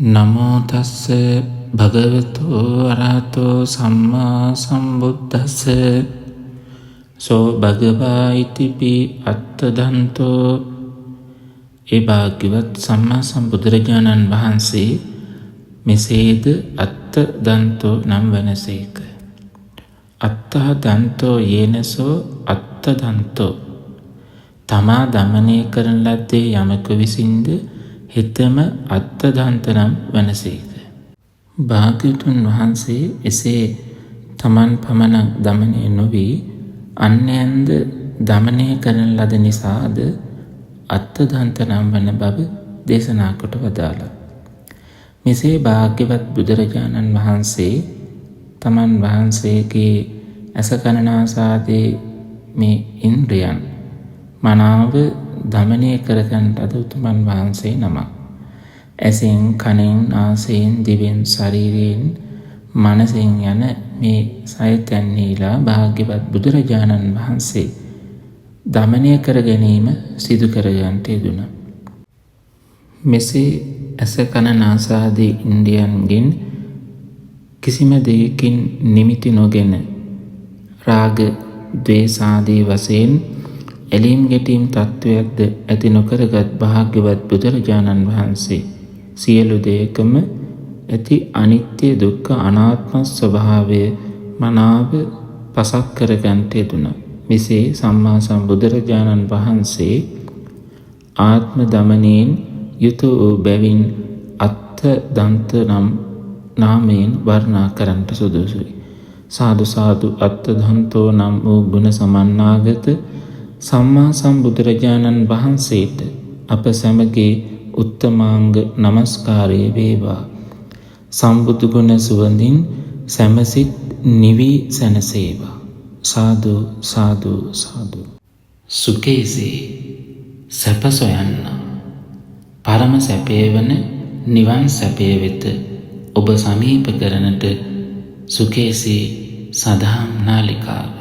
නමෝ තස්ස භගවතු අරහතෝ සම්මා සම්බුද්දස්ස සෝ භගවා ඉතිපි අත්තදන්තෝ. ඒ භාග්‍යවත් සම්මා සම්බුදුරජාණන් වහන්සේ මෙසේද අත්තදන්තෝ නම් වනසේක. අත්තහ දන්තෝ යේනසෝ අත්තදන්තෝ. තමා දමනය කරන ලද්දේ යමක විසින්ද හිතම අත්තදන්ත නම් වනසේක. භාග්‍යවතුන් වහන්සේ එසේ තමන් පමණක් දමනය නොවී අන්‍යයන්ද දමනය කරන ලද නිසාද අත්තදන්ත නම් වන බව දේශනා කොට වදාළා. මෙසේ භාග්‍යවත් බුදුරජාණන් වහන්සේ තමන් වහන්සේගේ ඇස කන නාසාදී මේ ඉන්ද්‍රියන් මනාව දමනය කරගන්න ලද උතුමන් වහන්සේ නමක්. ඇසෙන් කනෙන් නාසයෙන් දිවෙන් ශරීරයෙන් මනසෙන් යන මේ සය තැන්හිලා භාග්‍යවත් බුදුරජාණන් වහන්සේ දමනය කර ගැනීම සිදු කරගන්නට යෙදුණා. මෙසේ ඇස කන නාසාදී ඉන්ද්‍රියන්ගෙන් කිසිම දෙයකින් නිමිති නොගෙන රාග ද්වේෂාදී වශයෙන් ඇලීම් ගැටීම් තත්වයක්ද ඇති නොකරගත් භාග්‍යවත් බුදුරජාණන් වහන්සේ සියලු දෙයකම ඇති අනිත්‍ය දුක්ඛ අනාත්ම ස්වභාවය මනාව පසක් කරගන්නට යෙදුණා. මෙසේ සම්මා සම්බුදුරජාණන් වහන්සේ ආත්ම දමනයෙන් යුතු වූ බැවින් අත්තදන්ත නම් නාමයෙන් වර්ණනා කරන්නට සුදුසුයි. සාදු සාදු අත්තදන්තෝ නම් වූ ගුණ සමන්නාගත සම්මා සම්බුදුරජාණන් වහන්සේට අප සැමගේ උත්තමාංග නමස්කාරය වේවා. සම්බුදු ගුණ සුවඳින් සැමසිත නිවී සැනසේවා. සාදු සාදු සාදු. සුඛේසේ සැප සොයන්න පරම සැපේ වන නිවන් සැපේ වෙත ඔබ සමීප කරනට සුඛේසේ සදහම් නාලිකාව.